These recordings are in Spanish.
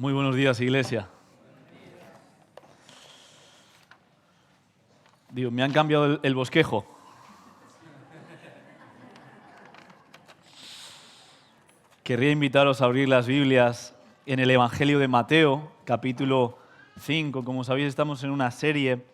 Muy buenos días, iglesia. Digo, me han cambiado el bosquejo. Querría invitaros a abrir las Biblias en el Evangelio de Mateo, capítulo 5. Como sabéis, estamos en una serie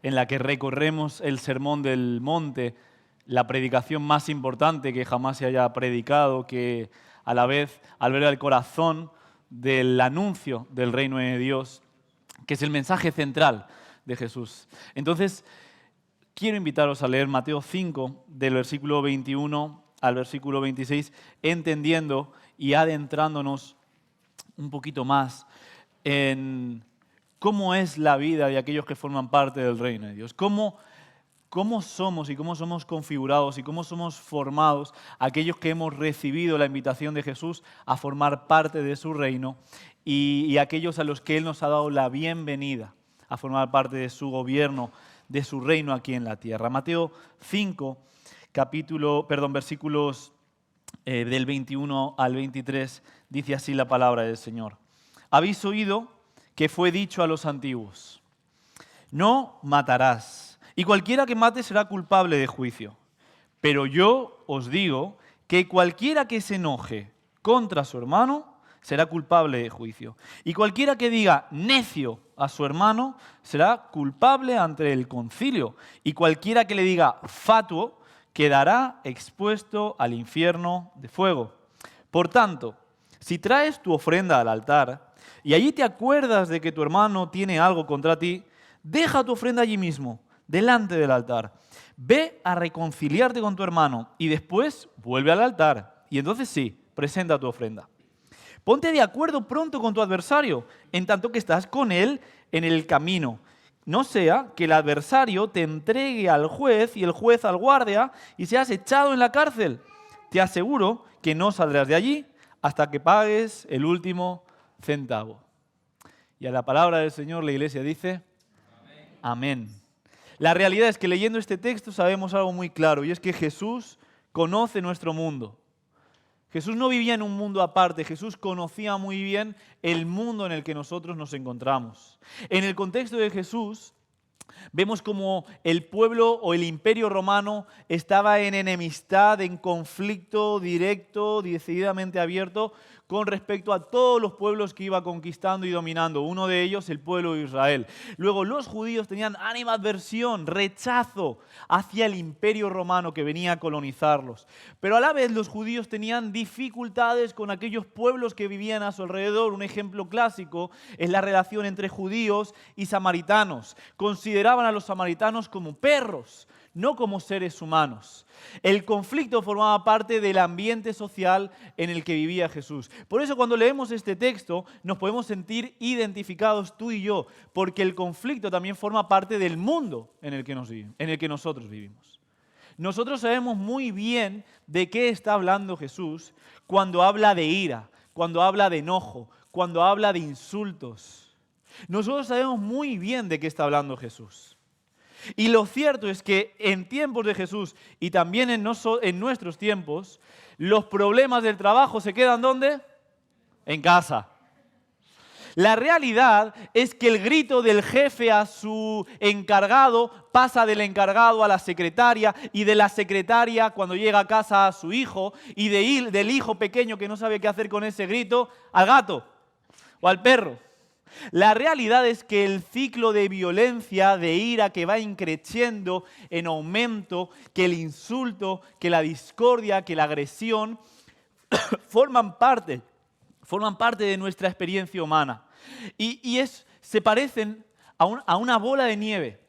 en la que recorremos el Sermón del Monte, la predicación más importante que jamás se haya predicado, que a la vez alberga el corazón del anuncio del reino de Dios, que es el mensaje central de Jesús. Entonces, quiero invitaros a leer Mateo 5, del versículo 21 al versículo 26, entendiendo y adentrándonos un poquito más en cómo es la vida de aquellos que forman parte del reino de Dios, cómo somos y cómo somos configurados y cómo somos formados aquellos que hemos recibido la invitación de Jesús a formar parte de su reino y aquellos a los que Él nos ha dado la bienvenida a formar parte de su gobierno, de su reino aquí en la tierra. Mateo 5, versículos del 21 al 23, dice así la palabra del Señor. Habéis oído que fue dicho a los antiguos: no matarás, y cualquiera que mate será culpable de juicio. Pero yo os digo que cualquiera que se enoje contra su hermano será culpable de juicio. Y cualquiera que diga necio a su hermano será culpable ante el concilio. Y cualquiera que le diga fatuo quedará expuesto al infierno de fuego. Por tanto, si traes tu ofrenda al altar y allí te acuerdas de que tu hermano tiene algo contra ti, deja tu ofrenda allí mismo, delante del altar. Ve a reconciliarte con tu hermano y después vuelve al altar. Y entonces sí, presenta tu ofrenda. Ponte de acuerdo pronto con tu adversario, en tanto que estás con él en el camino. No sea que el adversario te entregue al juez y el juez al guardia y seas echado en la cárcel. Te aseguro que no saldrás de allí hasta que pagues el último centavo. Y a la palabra del Señor la iglesia dice: amén. La realidad es que leyendo este texto sabemos algo muy claro, y es que Jesús conoce nuestro mundo. Jesús no vivía en un mundo aparte, Jesús conocía muy bien el mundo en el que nosotros nos encontramos. En el contexto de Jesús, vemos como el pueblo o el imperio romano estaba en enemistad, en conflicto directo, decididamente abierto, con respecto a todos los pueblos que iba conquistando y dominando. Uno de ellos, el pueblo de Israel. Luego, los judíos tenían animadversión, rechazo hacia el imperio romano que venía a colonizarlos. Pero a la vez, los judíos tenían dificultades con aquellos pueblos que vivían a su alrededor. Un ejemplo clásico es la relación entre judíos y samaritanos. Consideraban a los samaritanos como perros, no como seres humanos. El conflicto formaba parte del ambiente social en el que vivía Jesús. Por eso cuando leemos este texto nos podemos sentir identificados tú y yo, porque el conflicto también forma parte del mundo en el que nosotros vivimos. Nosotros sabemos muy bien de qué está hablando Jesús cuando habla de ira, cuando habla de enojo, cuando habla de insultos. Nosotros sabemos muy bien de qué está hablando Jesús. Y lo cierto es que en tiempos de Jesús y también en nuestros tiempos, los problemas del trabajo se quedan ¿dónde? En casa. La realidad es que el grito del jefe a su encargado pasa del encargado a la secretaria y de la secretaria cuando llega a casa a su hijo y del hijo pequeño que no sabe qué hacer con ese grito al gato o al perro. La realidad es que el ciclo de violencia, de ira que va increciendo en aumento, que el insulto, que la discordia, que la agresión forman parte de nuestra experiencia humana. Se parecen a una bola de nieve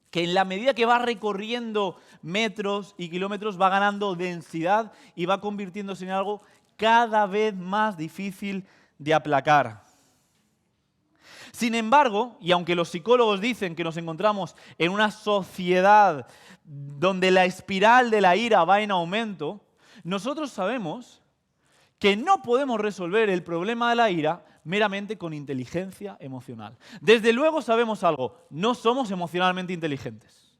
que en la medida que va recorriendo metros y kilómetros va ganando densidad y va convirtiéndose en algo cada vez más difícil de aplacar. Sin embargo, y aunque los psicólogos dicen que nos encontramos en una sociedad donde la espiral de la ira va en aumento, nosotros sabemos que no podemos resolver el problema de la ira meramente con inteligencia emocional. Desde luego sabemos algo, no somos emocionalmente inteligentes.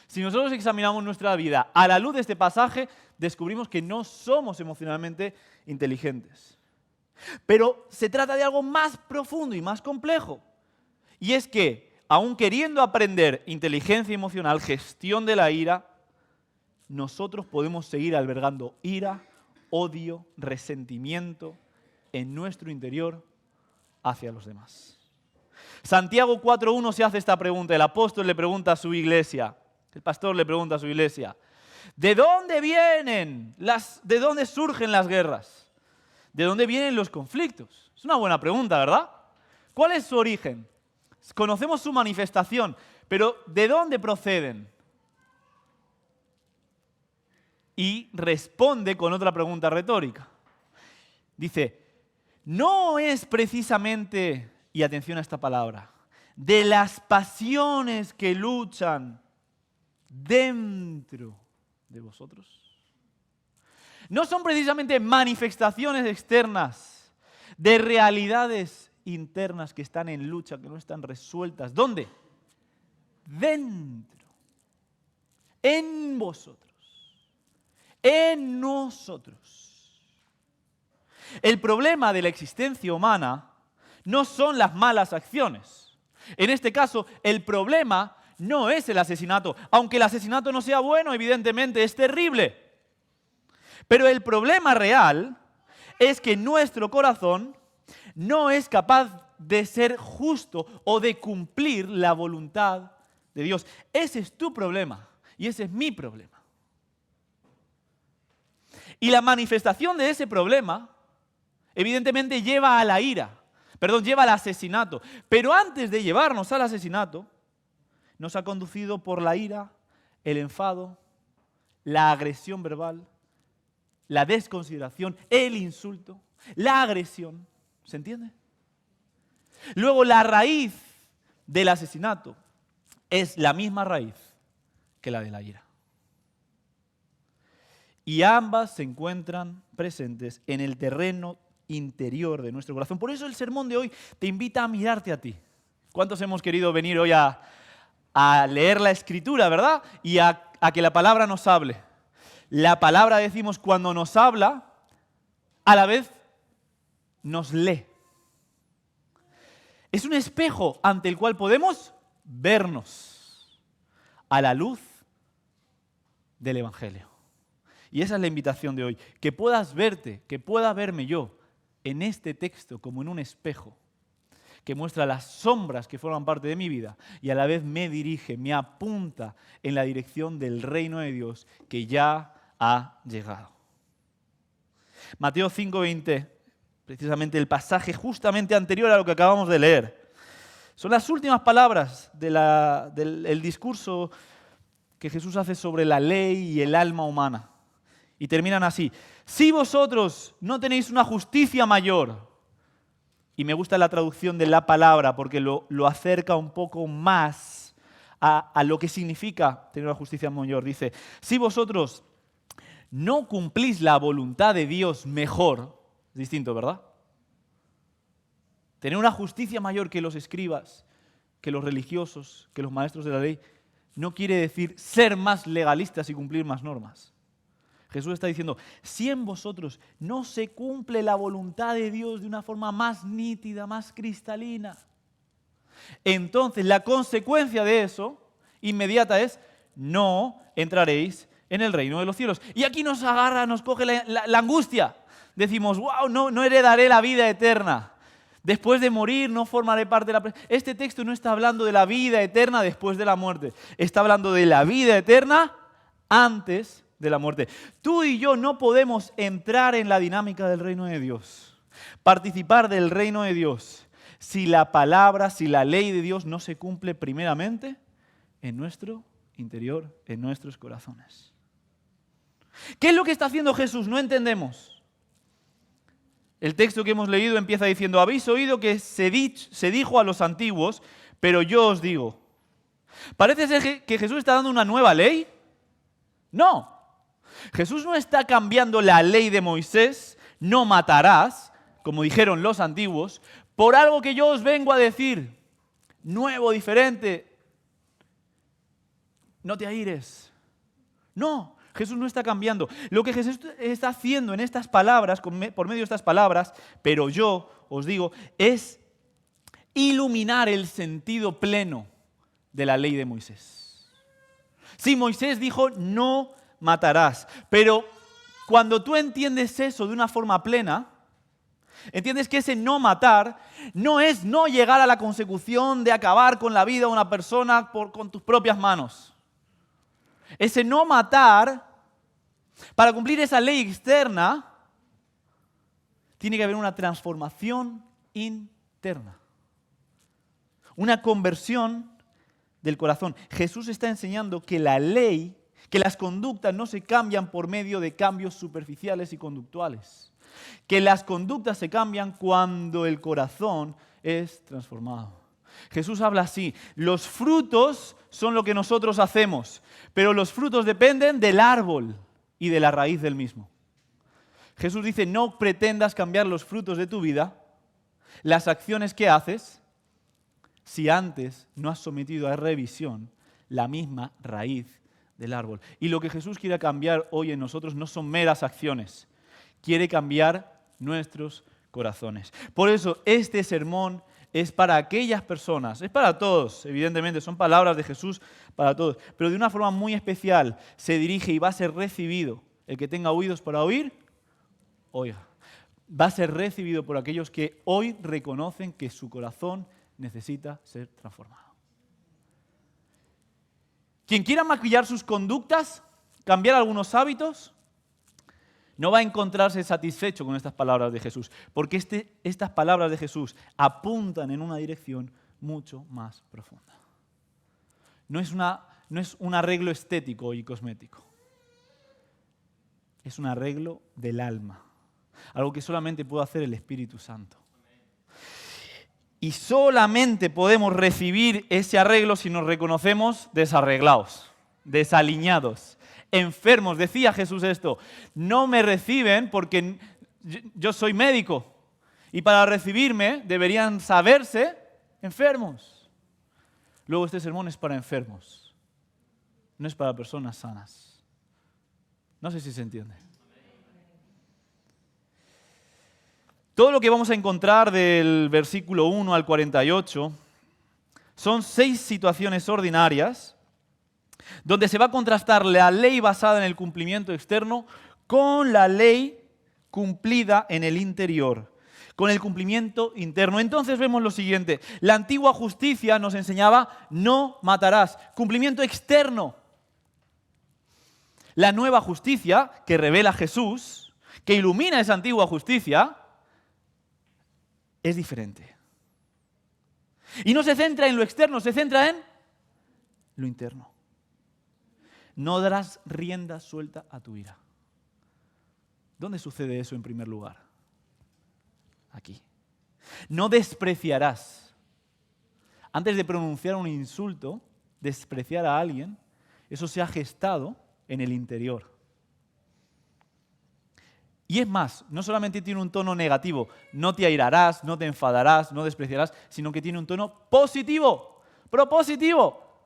Si nosotros examinamos nuestra vida a la luz de este pasaje, descubrimos que no somos emocionalmente inteligentes. Pero se trata de algo más profundo y más complejo. Y es que, aun queriendo aprender inteligencia emocional, gestión de la ira, nosotros podemos seguir albergando ira, odio, resentimiento en nuestro interior hacia los demás. Santiago 4.1 se hace esta pregunta. El apóstol le pregunta a su iglesia, el pastor le pregunta a su iglesia, ¿de dónde ¿de dónde surgen las guerras? ¿De dónde vienen los conflictos? Es una buena pregunta, ¿verdad? ¿Cuál es su origen? Conocemos su manifestación, pero ¿de dónde proceden? Y responde con otra pregunta retórica. Dice, no es precisamente, y atención a esta palabra, de las pasiones que luchan dentro de vosotros. No son precisamente manifestaciones externas de realidades internas que están en lucha, que no están resueltas. ¿Dónde? Dentro. En vosotros. En nosotros. El problema de la existencia humana no son las malas acciones. En este caso, el problema no es el asesinato. Aunque el asesinato no sea bueno, evidentemente es terrible. Pero el problema real es que nuestro corazón no es capaz de ser justo o de cumplir la voluntad de Dios. Ese es tu problema y ese es mi problema. Y la manifestación de ese problema, evidentemente, lleva a la ira. Lleva al asesinato. Pero antes de llevarnos al asesinato, nos ha conducido por la ira, el enfado, la agresión verbal, la desconsideración, el insulto, la agresión. ¿Se entiende? Luego, la raíz del asesinato es la misma raíz que la de la ira. Y ambas se encuentran presentes en el terreno interior de nuestro corazón. Por eso el sermón de hoy te invita a mirarte a ti. ¿Cuántos hemos querido venir hoy a leer la Escritura, verdad? Y a que la palabra nos hable. La palabra, decimos, cuando nos habla, a la vez nos lee. Es un espejo ante el cual podemos vernos a la luz del Evangelio. Y esa es la invitación de hoy, que puedas verte, que pueda verme yo en este texto como en un espejo que muestra las sombras que forman parte de mi vida y a la vez me dirige, me apunta en la dirección del reino de Dios que ya ha llegado. Mateo 5:20, precisamente el pasaje justamente anterior a lo que acabamos de leer. Son las últimas palabras del discurso que Jesús hace sobre la ley y el alma humana. Y terminan así. Si vosotros no tenéis una justicia mayor, y me gusta la traducción de la palabra porque lo acerca un poco más a lo que significa tener una justicia mayor. Dice, si vosotros no cumplís la voluntad de Dios mejor, es distinto, ¿verdad? Tener una justicia mayor que los escribas, que los religiosos, que los maestros de la ley, no quiere decir ser más legalistas y cumplir más normas. Jesús está diciendo, si en vosotros no se cumple la voluntad de Dios de una forma más nítida, más cristalina, entonces la consecuencia de eso inmediata es, no entraréis en el reino de los cielos. Y aquí nos agarra, nos coge la angustia. Decimos, wow, no heredaré la vida eterna. Después de morir no formaré parte de la... Este texto no está hablando de la vida eterna después de la muerte. Está hablando de la vida eterna antes de la muerte. Tú y yo no podemos entrar en la dinámica del reino de Dios, participar del reino de Dios, si la palabra, si la ley de Dios no se cumple primeramente en nuestro interior, en nuestros corazones. ¿Qué es lo que está haciendo Jesús? No entendemos. El texto que hemos leído empieza diciendo, habéis oído que se dijo a los antiguos, pero yo os digo. ¿Parece ser que Jesús está dando una nueva ley? No. Jesús no está cambiando la ley de Moisés, no matarás, como dijeron los antiguos, por algo que yo os vengo a decir, nuevo, diferente. No te aires. No, Jesús no está cambiando. Lo que Jesús está haciendo en estas palabras, por medio de estas palabras, pero yo os digo, es iluminar el sentido pleno de la ley de Moisés. Sí, Moisés dijo, no matarás. Pero cuando tú entiendes eso de una forma plena, entiendes que ese no matar no es no llegar a la consecución de acabar con la vida de una persona con tus propias manos. Ese no matar, para cumplir esa ley externa, tiene que haber una transformación interna. Una conversión del corazón. Jesús está enseñando que la ley, que las conductas no se cambian por medio de cambios superficiales y conductuales. Que las conductas se cambian cuando el corazón es transformado. Jesús habla así, los frutos son lo que nosotros hacemos, pero los frutos dependen del árbol y de la raíz del mismo. Jesús dice, no pretendas cambiar los frutos de tu vida, las acciones que haces, si antes no has sometido a revisión la misma raíz del árbol. Y lo que Jesús quiere cambiar hoy en nosotros no son meras acciones, quiere cambiar nuestros corazones. Por eso este sermón es para aquellas personas, es para todos, evidentemente, son palabras de Jesús para todos, pero de una forma muy especial se dirige y va a ser recibido. El que tenga oídos para oír, oiga. Va a ser recibido por aquellos que hoy reconocen que su corazón necesita ser transformado. Quien quiera maquillar sus conductas, cambiar algunos hábitos, no va a encontrarse satisfecho con estas palabras de Jesús, porque estas palabras de Jesús apuntan en una dirección mucho más profunda. No es un arreglo estético y cosmético. Es un arreglo del alma, algo que solamente puede hacer el Espíritu Santo. Y solamente podemos recibir ese arreglo si nos reconocemos desarreglados, desaliñados, enfermos. Decía Jesús esto, no me reciben porque yo soy médico y para recibirme deberían saberse enfermos. Luego este sermón es para enfermos, no es para personas sanas. No sé si se entiende. Todo lo que vamos a encontrar del versículo 1 al 48 son 6 situaciones ordinarias donde se va a contrastar la ley basada en el cumplimiento externo con la ley cumplida en el interior, con el cumplimiento interno. Entonces vemos lo siguiente, la antigua justicia nos enseñaba no matarás, cumplimiento externo. La nueva justicia que revela Jesús, que ilumina esa antigua justicia, es diferente. Y no se centra en lo externo, se centra en lo interno. No darás rienda suelta a tu ira. ¿Dónde sucede eso en primer lugar? Aquí. No despreciarás. Antes de pronunciar un insulto, despreciar a alguien, eso se ha gestado en el interior. Y es más, no solamente tiene un tono negativo, no te airarás, no te enfadarás, no despreciarás, sino que tiene un tono positivo, propositivo.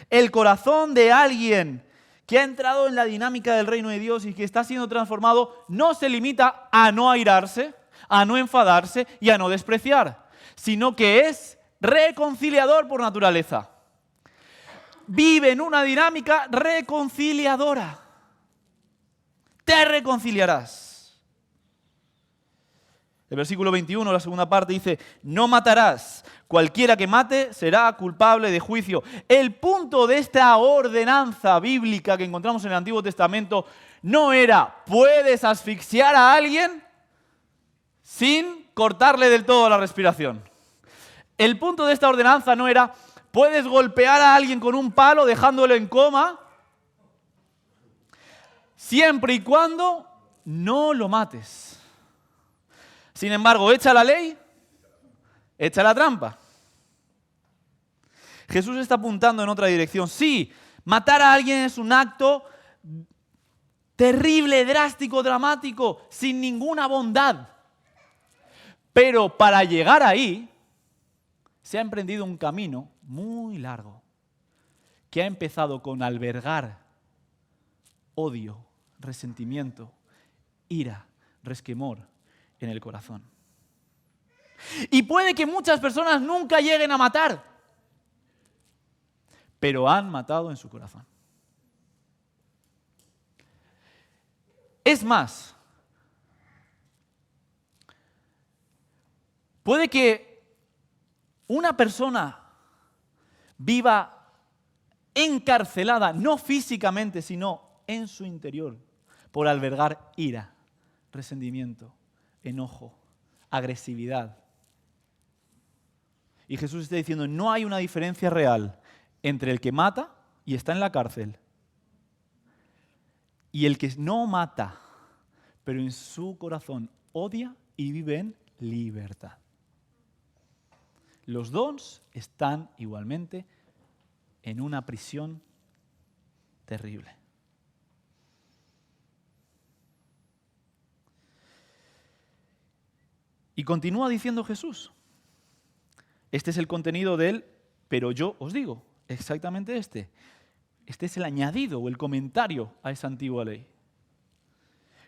El corazón de alguien que ha entrado en la dinámica del reino de Dios y que está siendo transformado no se limita a no airarse, a no enfadarse y a no despreciar, sino que es reconciliador por naturaleza. Vive en una dinámica reconciliadora. Te reconciliarás. El versículo 21, la segunda parte, dice, no matarás. Cualquiera que mate será culpable de juicio. El punto de esta ordenanza bíblica que encontramos en el Antiguo Testamento no era, ¿puedes asfixiar a alguien sin cortarle del todo la respiración? El punto de esta ordenanza no era, ¿puedes golpear a alguien con un palo dejándolo en coma? Siempre y cuando no lo mates. Sin embargo, echa la ley, echa la trampa. Jesús está apuntando en otra dirección. Sí, matar a alguien es un acto terrible, drástico, dramático, sin ninguna bondad. Pero para llegar ahí, se ha emprendido un camino muy largo, que ha empezado con albergar odio, resentimiento, ira, resquemor en el corazón. Y puede que muchas personas nunca lleguen a matar, pero han matado en su corazón. Es más, puede que una persona viva encarcelada, no físicamente, sino en su interior, por albergar ira, resentimiento, enojo, agresividad. Y Jesús está diciendo, no hay una diferencia real entre el que mata y está en la cárcel y el que no mata, pero en su corazón odia y vive en libertad. Los dos están igualmente en una prisión terrible. Y continúa diciendo Jesús, este es el contenido de él, pero yo os digo, exactamente este. Este es el añadido o el comentario a esa antigua ley.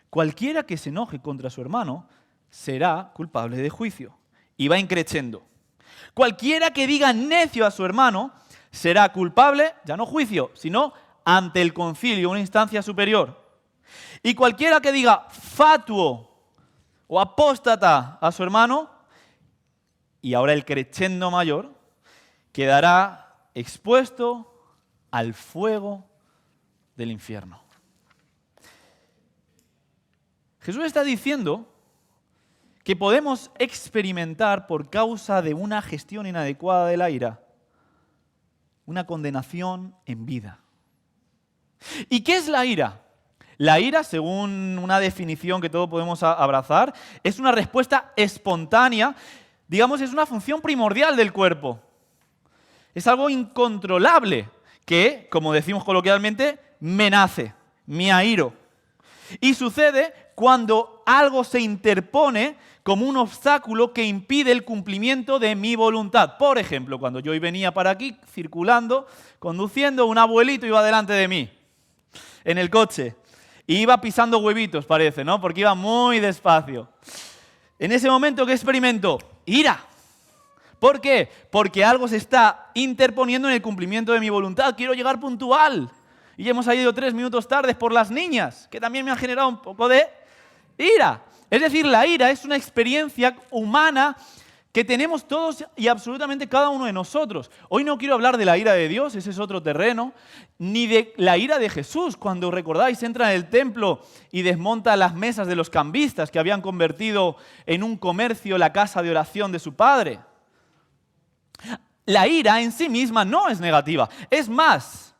Cualquiera que se enoje contra su hermano será culpable de juicio. Y va increciendo. Cualquiera que diga necio a su hermano será culpable, ya no juicio, sino ante el concilio, una instancia superior. Y cualquiera que diga fatuo o apóstata a su hermano, y ahora el crescendo mayor, quedará expuesto al fuego del infierno. Jesús está diciendo que podemos experimentar por causa de una gestión inadecuada de la ira, una condenación en vida. ¿Y qué es la ira? La ira, según una definición que todos podemos abrazar, es una respuesta espontánea, digamos, es una función primordial del cuerpo. Es algo incontrolable que, como decimos coloquialmente, me nace, me airo. Y sucede cuando algo se interpone como un obstáculo que impide el cumplimiento de mi voluntad. Por ejemplo, cuando yo venía para aquí, circulando, conduciendo, un abuelito iba delante de mí, en el coche. Y iba pisando huevitos, parece, ¿no? Porque iba muy despacio. En ese momento, ¿qué experimento? Ira. ¿Por qué? Porque algo se está interponiendo en el cumplimiento de mi voluntad. Quiero llegar puntual. Y hemos ido 3 minutos tarde por las niñas, que también me han generado un poco de ira. Es decir, la ira es una experiencia humana que tenemos todos y absolutamente cada uno de nosotros. Hoy no quiero hablar de la ira de Dios, ese es otro terreno, ni de la ira de Jesús. Cuando recordáis, entra en el templo y desmonta las mesas de los cambistas que habían convertido en un comercio la casa de oración de su padre. La ira en sí misma no es negativa. Es más,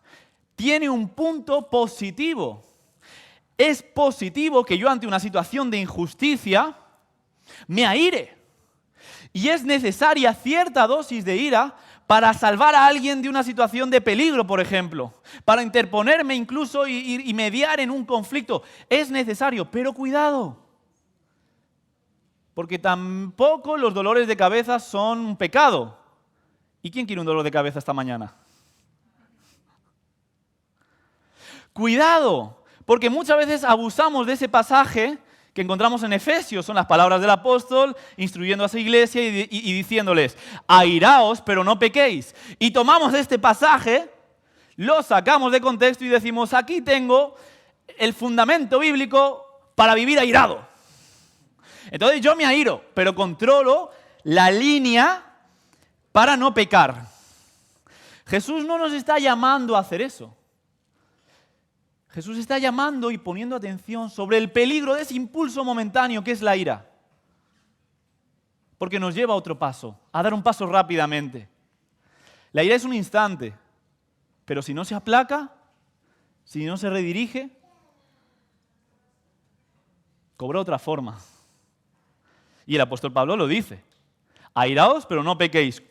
tiene un punto positivo. Es positivo que yo ante una situación de injusticia me aire. Y es necesaria cierta dosis de ira para salvar a alguien de una situación de peligro, por ejemplo. Para interponerme incluso y mediar en un conflicto. Es necesario, pero cuidado. Porque tampoco los dolores de cabeza son un pecado. ¿Y quién quiere un dolor de cabeza esta mañana? Cuidado, porque muchas veces abusamos de ese pasaje que encontramos en Efesios, son las palabras del apóstol instruyendo a esa iglesia y diciéndoles, airaos, pero no pequéis. Y tomamos este pasaje, lo sacamos de contexto y decimos, aquí tengo el fundamento bíblico para vivir airado. Entonces yo me airo, pero controlo la línea para no pecar. Jesús no nos está llamando a hacer eso. Jesús está llamando y poniendo atención sobre el peligro de ese impulso momentáneo que es la ira. Porque nos lleva a otro paso, a dar un paso rápidamente. La ira es un instante, pero si no se aplaca, si no se redirige, cobra otra forma. Y el apóstol Pablo lo dice. Airaos, pero no pequéis,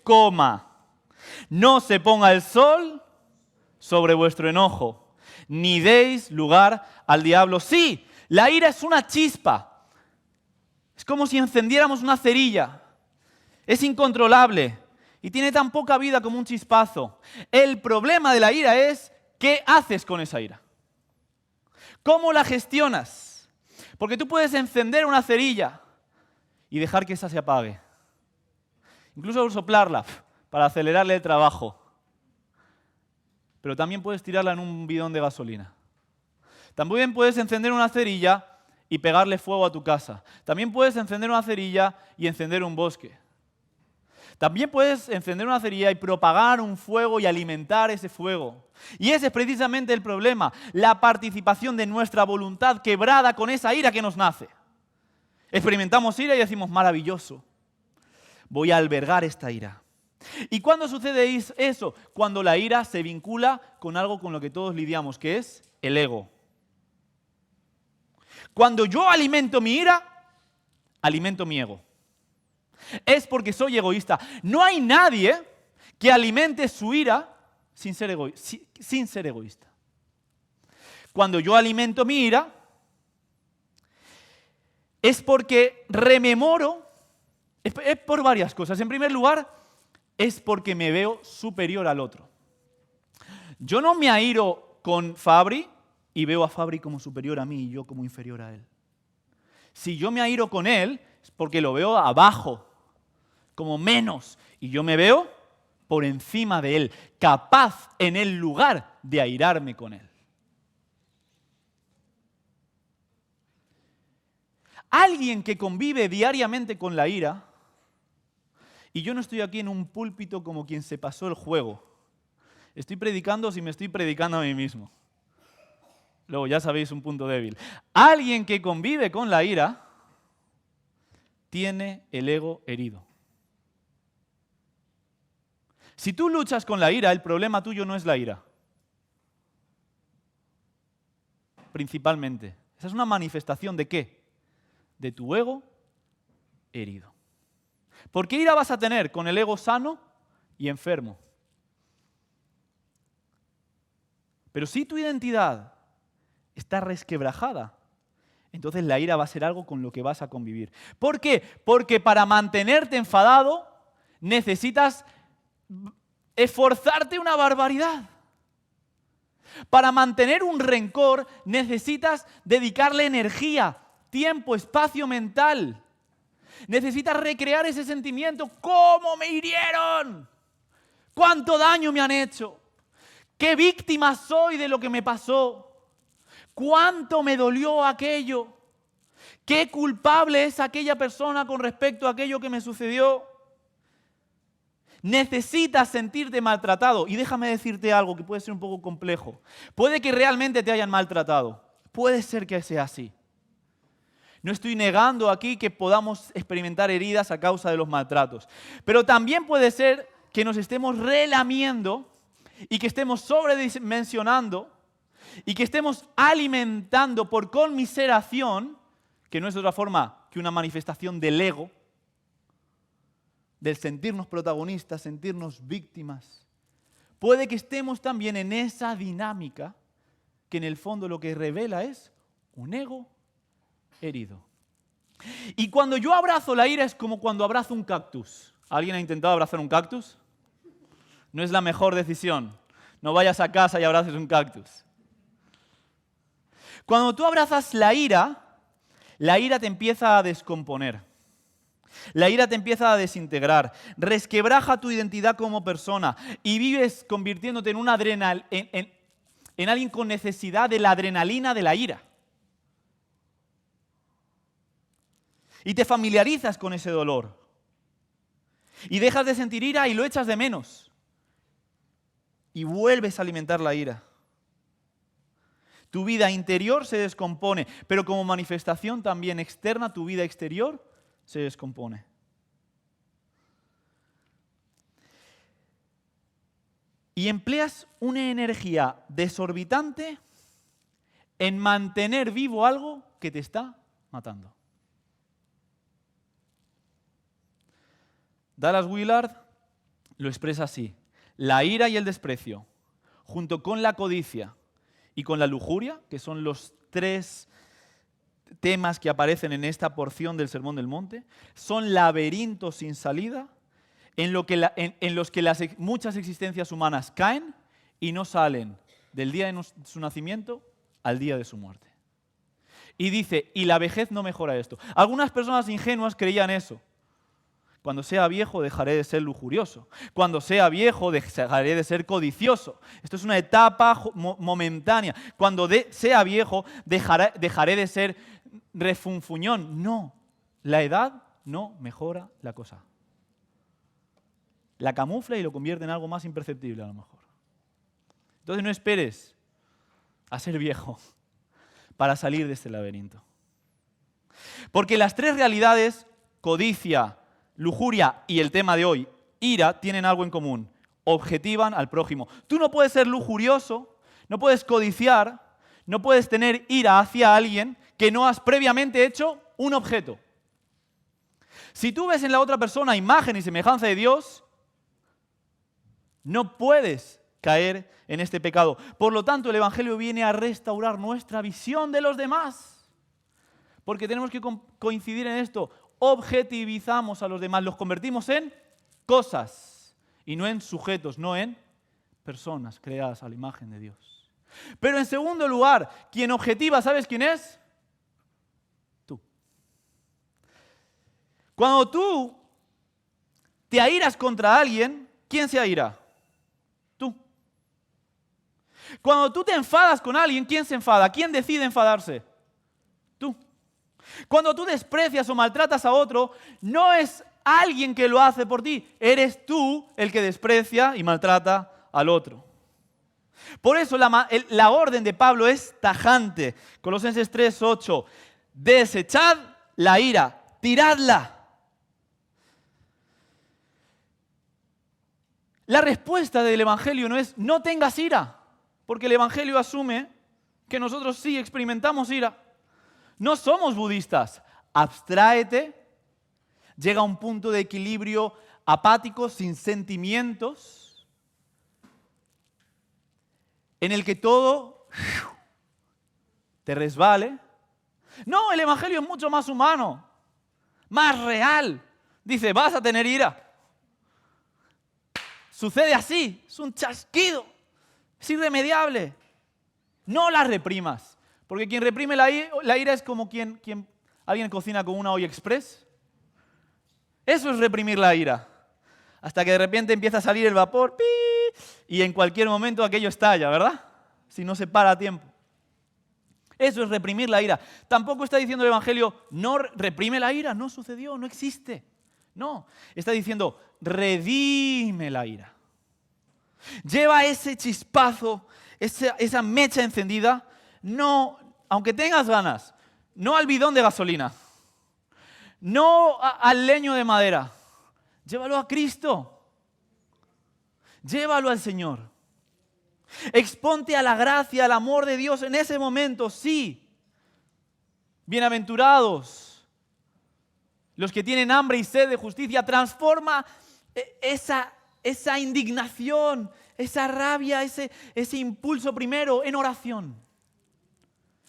no se ponga el sol sobre vuestro enojo. Ni deis lugar al diablo. Sí, la ira es una chispa. Es como si encendiéramos una cerilla. Es incontrolable y tiene tan poca vida como un chispazo. El problema de la ira es, ¿qué haces con esa ira? ¿Cómo la gestionas? Porque tú puedes encender una cerilla y dejar que esa se apague. Incluso soplarla para acelerarle el trabajo. Pero también puedes tirarla en un bidón de gasolina. También puedes encender una cerilla y pegarle fuego a tu casa. También puedes encender una cerilla y encender un bosque. También puedes encender una cerilla y propagar un fuego y alimentar ese fuego. Y ese es precisamente el problema, la participación de nuestra voluntad quebrada con esa ira que nos nace. Experimentamos ira y decimos, maravilloso, voy a albergar esta ira. ¿Y cuándo sucede eso? Cuando la ira se vincula con algo con lo que todos lidiamos, que es el ego. Cuando yo alimento mi ira, alimento mi ego. Es porque soy egoísta. No hay nadie que alimente su ira sin ser egoísta. Cuando yo alimento mi ira, es porque rememoro, es por varias cosas. En primer lugar, es porque me veo superior al otro. Yo no me airo con Fabri y veo a Fabri como superior a mí y yo como inferior a él. Si yo me airo con él, es porque lo veo abajo, como menos, y yo me veo por encima de él, capaz en el lugar de airarme con él. Alguien que convive diariamente con la ira, y yo no estoy aquí en un púlpito como quien se pasó el juego. Estoy predicando si me estoy predicando a mí mismo. Luego ya sabéis un punto débil. Alguien que convive con la ira tiene el ego herido. Si tú luchas con la ira, el problema tuyo no es la ira. Principalmente. Esa es una manifestación ¿de qué? De tu ego herido. ¿Por qué ira vas a tener con el ego sano y enfermo? Pero si tu identidad está resquebrajada, entonces la ira va a ser algo con lo que vas a convivir. ¿Por qué? Porque para mantenerte enfadado necesitas esforzarte una barbaridad. Para mantener un rencor necesitas dedicarle energía, tiempo, espacio mental. Necesitas recrear ese sentimiento. ¿Cómo me hirieron? ¿Cuánto daño me han hecho? ¿Qué víctima soy de lo que me pasó? ¿Cuánto me dolió aquello? ¿Qué culpable es aquella persona con respecto a aquello que me sucedió? Necesitas sentirte maltratado. Y déjame decirte algo que puede ser un poco complejo. Puede que realmente te hayan maltratado. Puede ser que sea así. No estoy negando aquí que podamos experimentar heridas a causa de los maltratos. Pero también puede ser que nos estemos relamiendo y que estemos sobredimensionando y que estemos alimentando por conmiseración, que no es de otra forma que una manifestación del ego, del sentirnos protagonistas, sentirnos víctimas. Puede que estemos también en esa dinámica que en el fondo lo que revela es un ego herido. Y cuando yo abrazo la ira es como cuando abrazo un cactus. ¿Alguien ha intentado abrazar un cactus? No es la mejor decisión. No vayas a casa y abraces un cactus. Cuando tú abrazas la ira te empieza a descomponer. La ira te empieza a desintegrar, resquebraja tu identidad como persona y vives convirtiéndote en en alguien con necesidad de la adrenalina de la ira. Y te familiarizas con ese dolor. Y dejas de sentir ira y lo echas de menos. Y vuelves a alimentar la ira. Tu vida interior se descompone, pero como manifestación también externa, tu vida exterior se descompone. Y empleas una energía desorbitante en mantener vivo algo que te está matando. Dallas Willard lo expresa así: la ira y el desprecio, junto con la codicia y con la lujuria, que son los tres temas que aparecen en esta porción del Sermón del Monte, son laberintos sin salida en los que muchas existencias humanas caen y no salen del día de su nacimiento al día de su muerte. Y dice, y la vejez no mejora esto. Algunas personas ingenuas creían eso. Cuando sea viejo dejaré de ser lujurioso. Cuando sea viejo dejaré de ser codicioso. Esto es una etapa momentánea. Cuando sea viejo dejaré de ser refunfuñón. No, la edad no mejora la cosa. La camufla y lo convierte en algo más imperceptible a lo mejor. Entonces no esperes a ser viejo para salir de este laberinto. Porque las tres realidades, codicia, lujuria y el tema de hoy, ira, tienen algo en común. Objetivan al prójimo. Tú no puedes ser lujurioso, no puedes codiciar, no puedes tener ira hacia alguien que no has previamente hecho un objeto. Si tú ves en la otra persona imagen y semejanza de Dios, no puedes caer en este pecado. Por lo tanto, el Evangelio viene a restaurar nuestra visión de los demás. Porque tenemos que coincidir en esto. Objetivizamos a los demás, los convertimos en cosas y no en sujetos, no en personas creadas a la imagen de Dios. Pero en segundo lugar, quien objetiva, ¿sabes quién es? Tú. Cuando tú te airas contra alguien, ¿quién se aira? Tú. Cuando tú te enfadas con alguien, ¿quién se enfada? ¿Quién decide enfadarse? Tú. Cuando tú desprecias o maltratas a otro, no es alguien que lo hace por ti, eres tú el que desprecia y maltrata al otro. Por eso la orden de Pablo es tajante. Colosenses 3:8. Desechad la ira, tiradla. La respuesta del Evangelio no es no tengas ira, porque el Evangelio asume que nosotros sí experimentamos ira. No somos budistas. Abstráete, llega a un punto de equilibrio apático, sin sentimientos, en el que todo te resbale. No, el Evangelio es mucho más humano, más real. Dice, vas a tener ira. Sucede así, es un chasquido, es irremediable. No la reprimas, porque quien reprime la ira es como alguien cocina con una olla express. Eso es reprimir la ira. Hasta que de repente empieza a salir el vapor, ¡pi! Y en cualquier momento aquello estalla, ¿verdad? Si no se para a tiempo. Eso es reprimir la ira. Tampoco está diciendo el Evangelio, no reprime la ira, no sucedió, no existe. No, está diciendo, redime la ira. Lleva ese chispazo, esa mecha encendida, no, aunque tengas ganas, no al bidón de gasolina, no al leño de madera, llévalo a Cristo, llévalo al Señor. Exponte a la gracia, al amor de Dios en ese momento, sí. Bienaventurados los que tienen hambre y sed de justicia. Transforma esa indignación, esa rabia, ese impulso primero en oración.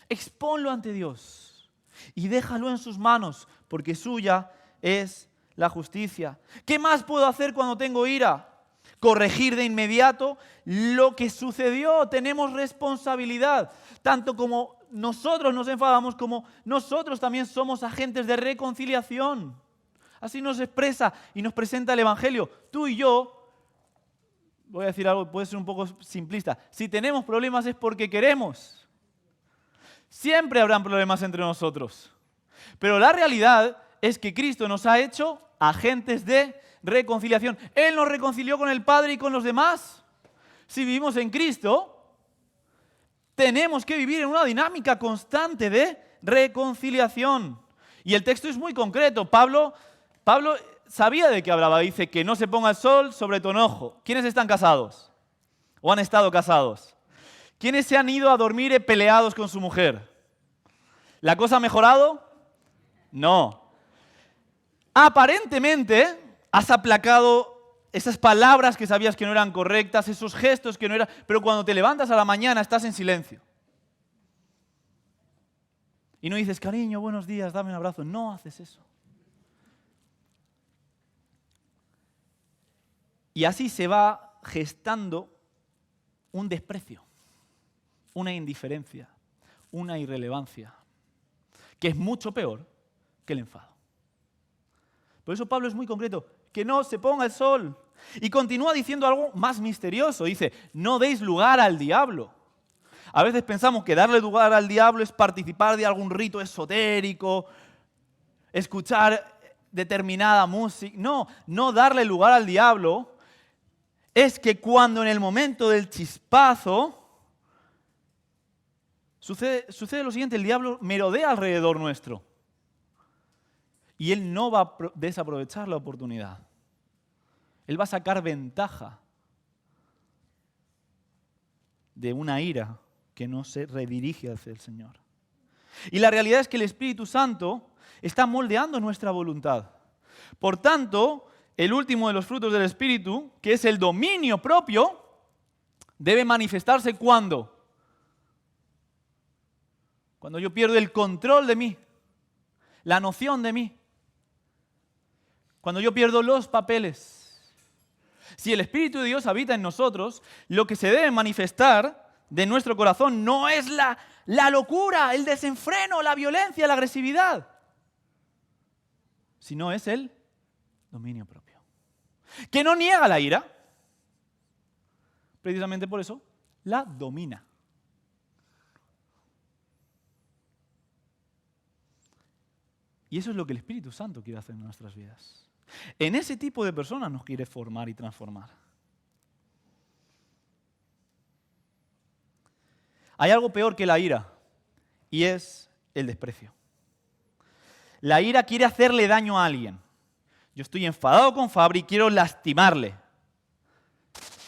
Exponlo ante Dios y déjalo en sus manos, porque suya es la justicia. ¿Qué más puedo hacer cuando tengo ira? Corregir de inmediato lo que sucedió. Tenemos responsabilidad, tanto como nosotros nos enfadamos, como nosotros también somos agentes de reconciliación. Así nos expresa y nos presenta el Evangelio. Tú y yo, voy a decir algo que puede ser un poco simplista, si tenemos problemas es porque queremos. Siempre habrán problemas entre nosotros. Pero la realidad es que Cristo nos ha hecho agentes de reconciliación. Él nos reconcilió con el Padre y con los demás. Si vivimos en Cristo, tenemos que vivir en una dinámica constante de reconciliación. Y el texto es muy concreto. Pablo sabía de qué hablaba. Dice que no se ponga el sol sobre tu enojo. ¿Quiénes están casados? ¿O han estado casados? ¿Quiénes se han ido a dormir peleados con su mujer? ¿La cosa ha mejorado? No. Aparentemente has aplacado esas palabras que sabías que no eran correctas, esos gestos que no eran... Pero cuando te levantas a la mañana estás en silencio. Y no dices, cariño, buenos días, dame un abrazo. No haces eso. Y así se va gestando un desprecio, una indiferencia, una irrelevancia. que es mucho peor que el enfado. Por eso Pablo es muy concreto, que no se ponga el sol. Y continúa diciendo algo más misterioso. Dice, no deis lugar al diablo. A veces pensamos que darle lugar al diablo es participar de algún rito esotérico, escuchar determinada música. No, no darle lugar al diablo es que cuando en el momento del chispazo sucede lo siguiente, el diablo merodea alrededor nuestro. Y él no va a desaprovechar la oportunidad. Él va a sacar ventaja de una ira que no se redirige hacia el Señor. Y la realidad es que el Espíritu Santo está moldeando nuestra voluntad. Por tanto, el último de los frutos del Espíritu, que es el dominio propio, debe manifestarse ¿cuándo? Cuando yo pierdo el control de mí, la noción de mí. Cuando yo pierdo los papeles. Si el Espíritu de Dios habita en nosotros, lo que se debe manifestar de nuestro corazón no es la locura, el desenfreno, la violencia, la agresividad, sino es el dominio propio. Que no niega la ira, precisamente por eso la domina. Y eso es lo que el Espíritu Santo quiere hacer en nuestras vidas. En ese tipo de personas nos quiere formar y transformar. Hay algo peor que la ira, y es el desprecio. La ira quiere hacerle daño a alguien. Yo estoy enfadado con Fabri y quiero lastimarle.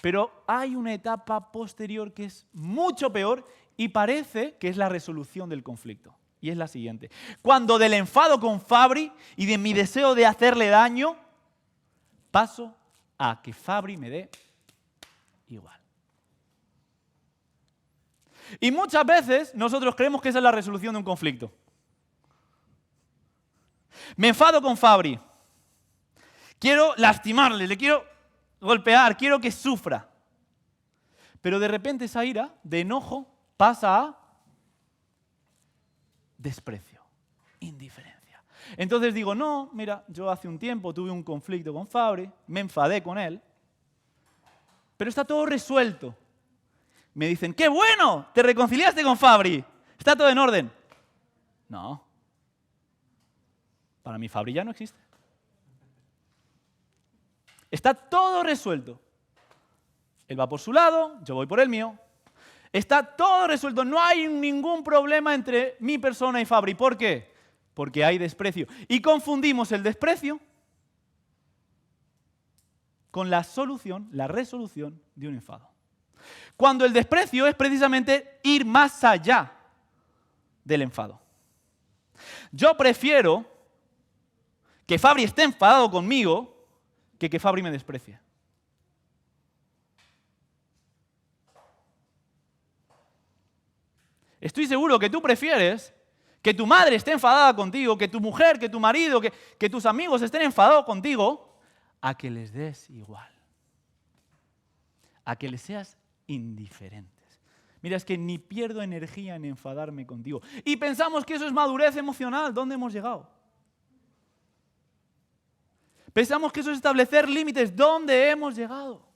Pero hay una etapa posterior que es mucho peor y parece que es la resolución del conflicto. Y es la siguiente. Cuando del enfado con Fabri y de mi deseo de hacerle daño, paso a que Fabri me dé igual. Y muchas veces nosotros creemos que esa es la resolución de un conflicto. Me enfado con Fabri. Quiero lastimarle, le quiero golpear, quiero que sufra. Pero de repente esa ira, de enojo, pasa a desprecio, indiferencia. Entonces digo, no, mira, yo hace un tiempo tuve un conflicto con Fabri, me enfadé con él, pero está todo resuelto. Me dicen, ¡qué bueno! Te reconciliaste con Fabri, está todo en orden. No. Para mí Fabri ya no existe. Está todo resuelto. Él va por su lado, yo voy por el mío. Está todo resuelto. No hay ningún problema entre mi persona y Fabri. ¿Por qué? Porque hay desprecio. Y confundimos el desprecio con la solución, la resolución de un enfado. Cuando el desprecio es precisamente ir más allá del enfado. Yo prefiero que Fabri esté enfadado conmigo que Fabri me desprecie. Estoy seguro que tú prefieres que tu madre esté enfadada contigo, que tu mujer, que tu marido, que tus amigos estén enfadados contigo, a que les des igual. A que les seas indiferentes. Mira, es que ni pierdo energía en enfadarme contigo. Y pensamos que eso es madurez emocional. ¿Dónde hemos llegado? Pensamos que eso es establecer límites. ¿Dónde hemos llegado?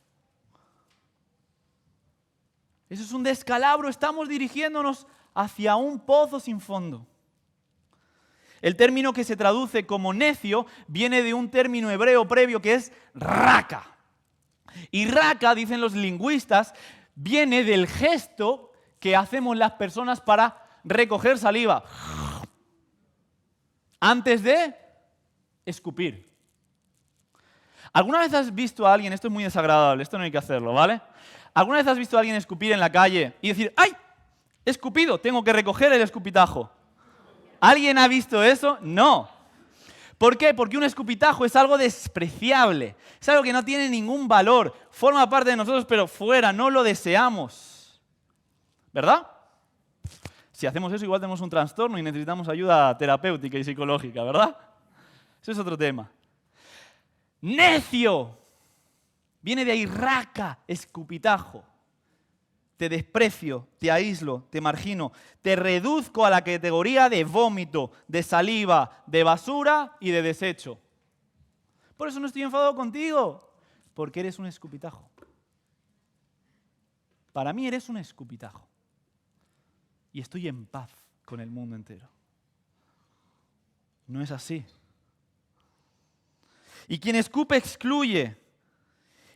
Eso es un descalabro. Estamos dirigiéndonos hacia un pozo sin fondo. El término que se traduce como necio viene de un término hebreo previo que es raka. Y raka, dicen los lingüistas, viene del gesto que hacemos las personas para recoger saliva antes de escupir. ¿Alguna vez has visto a alguien, esto es muy desagradable, esto no hay que hacerlo, ¿vale? ¿Alguna vez has visto a alguien escupir en la calle y decir, ¡ay! He escupido, tengo que recoger el escupitajo. ¿Alguien ha visto eso? No. ¿Por qué? Porque un escupitajo es algo despreciable, es algo que no tiene ningún valor, forma parte de nosotros pero fuera, no lo deseamos. ¿Verdad? Si hacemos eso igual tenemos un trastorno y necesitamos ayuda terapéutica y psicológica, ¿verdad? Eso es otro tema. Necio. Viene de ahí raka, escupitajo. te desprecio, te aíslo, te margino, te reduzco a la categoría de vómito, de saliva, de basura y de desecho. Por eso no estoy enfadado contigo, porque eres un escupitajo. Para mí eres un escupitajo. Y estoy en paz con el mundo entero. No es así. Y quien escupe excluye.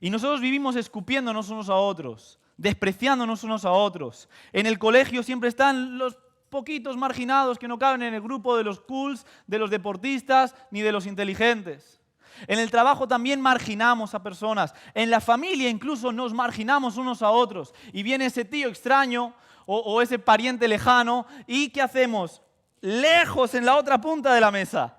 Y nosotros vivimos escupiéndonos unos a otros, despreciándonos unos a otros. En el colegio siempre están los poquitos marginados que no caben en el grupo de los cools, de los deportistas, ni de los inteligentes. En el trabajo también marginamos a personas. En la familia incluso nos marginamos unos a otros. Y viene ese tío extraño o ese pariente lejano. ¿Y qué hacemos? Lejos en la otra punta de la mesa.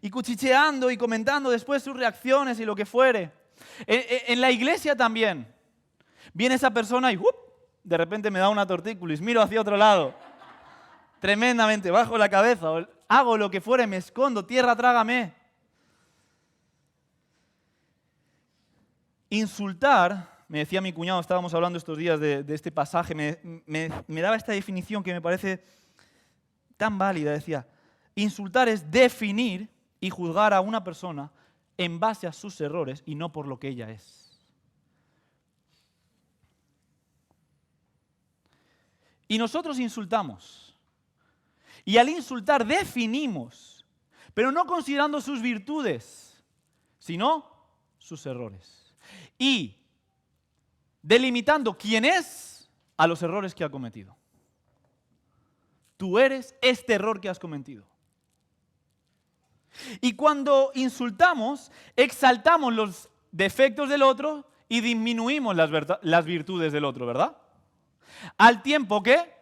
Y cuchicheando y comentando después sus reacciones y lo que fuere. En la iglesia también. Viene esa persona y de repente me da una tortícolis, miro hacia otro lado. Tremendamente, bajo la cabeza, hago lo que fuere, me escondo, tierra trágame. Insultar, me decía mi cuñado, estábamos hablando estos días de este pasaje, me daba esta definición que me parece tan válida. Decía, insultar es definir y juzgar a una persona en base a sus errores y no por lo que ella es. Y nosotros insultamos. Y al insultar definimos, pero no considerando sus virtudes, sino sus errores. Y delimitando quién es a los errores que ha cometido. Tú eres este error que has cometido. Y cuando insultamos, exaltamos los defectos del otro y disminuimos las virtudes del otro, ¿verdad? Al tiempo que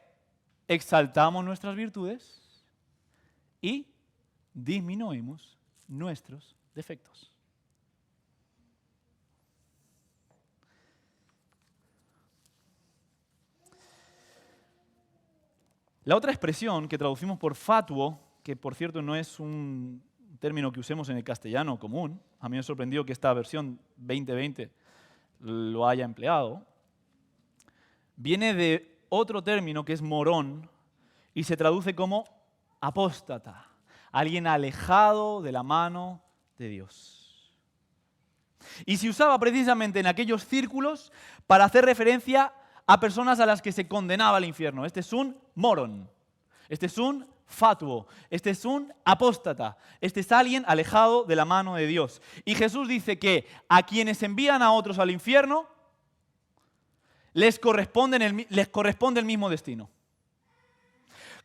exaltamos nuestras virtudes y disminuimos nuestros defectos. La otra expresión que traducimos por fatuo, que por cierto no es un término que usemos en el castellano común, a mí me sorprendió que esta versión 2020 lo haya empleado, viene de otro término que es morón y se traduce como apóstata, alguien alejado de la mano de Dios. Y se usaba precisamente en aquellos círculos para hacer referencia a personas a las que se condenaba al infierno. Este es un morón, este es un fatuo, este es un apóstata, este es alguien alejado de la mano de Dios. Y Jesús dice que a quienes envían a otros al infierno les corresponde el mismo destino.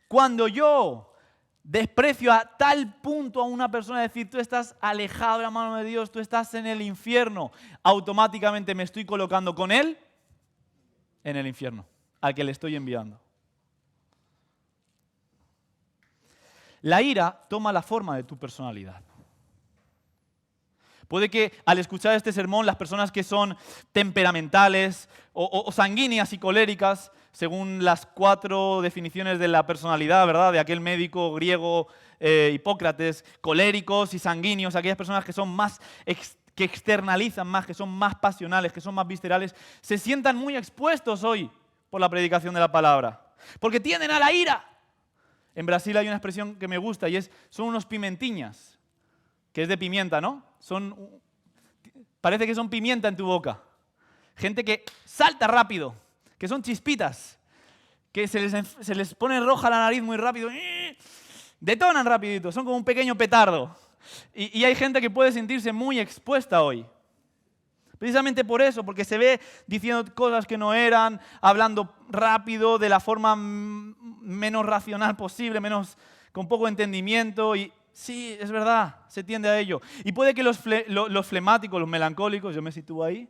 Cuando yo desprecio a tal punto a una persona, decir, tú estás alejado de la mano de Dios, tú estás en el infierno, automáticamente me estoy colocando con él en el infierno, al que le estoy enviando. La ira toma la forma de tu personalidad. Puede que al escuchar este sermón las personas que son temperamentales o sanguíneas y coléricas, según las 4 definiciones de la personalidad, ¿verdad?, de aquel médico griego Hipócrates, coléricos y sanguíneos, aquellas personas que son más que externalizan más, que son más pasionales, que son más viscerales, se sientan muy expuestos hoy por la predicación de la palabra, porque tienden a la ira. En Brasil hay una expresión que me gusta y son unos pimentinhas, que es de pimienta, ¿no? Parece que son pimienta en tu boca. Gente que salta rápido, que son chispitas, que se les pone roja la nariz muy rápido, detonan rapidito, son como un pequeño petardo. Y hay gente que puede sentirse muy expuesta hoy. Precisamente por eso, porque se ve diciendo cosas que no eran, hablando rápido, de la forma menos racional posible, con poco entendimiento. Y sí, es verdad, se tiende a ello. Y puede que los flemáticos, los melancólicos, yo me sitúo ahí,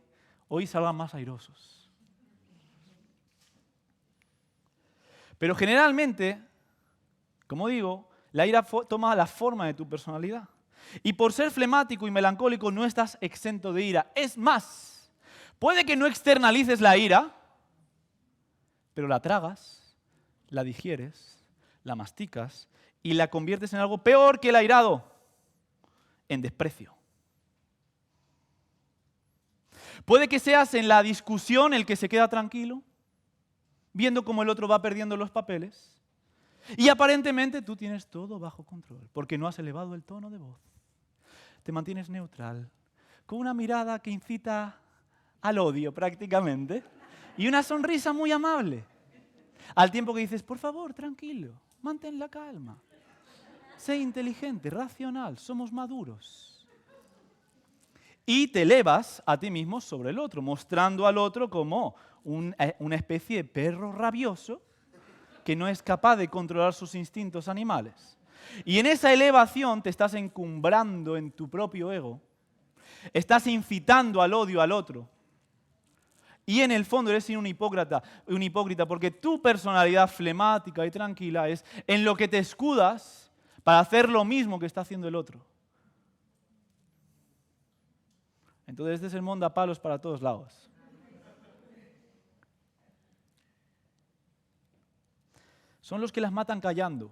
hoy salgan más airosos. Pero generalmente, como digo, la ira toma la forma de tu personalidad. Y por ser flemático y melancólico no estás exento de ira. Es más, puede que no externalices la ira, pero la tragas, la digieres, la masticas y la conviertes en algo peor que el airado, en desprecio. Puede que seas en la discusión el que se queda tranquilo, viendo cómo el otro va perdiendo los papeles. Y aparentemente tú tienes todo bajo control, porque no has elevado el tono de voz. Te mantienes neutral, con una mirada que incita al odio prácticamente, y una sonrisa muy amable. Al tiempo que dices, por favor, tranquilo, mantén la calma. Sé inteligente, racional, somos maduros. Y te elevas a ti mismo sobre el otro, mostrando al otro como una especie de perro rabioso que no es capaz de controlar sus instintos animales. Y en esa elevación te estás encumbrando en tu propio ego, estás incitando al odio al otro. Y en el fondo eres un hipócrita porque tu personalidad flemática y tranquila es en lo que te escudas para hacer lo mismo que está haciendo el otro. Entonces este sermón da palos para todos lados. Son los que las matan callando,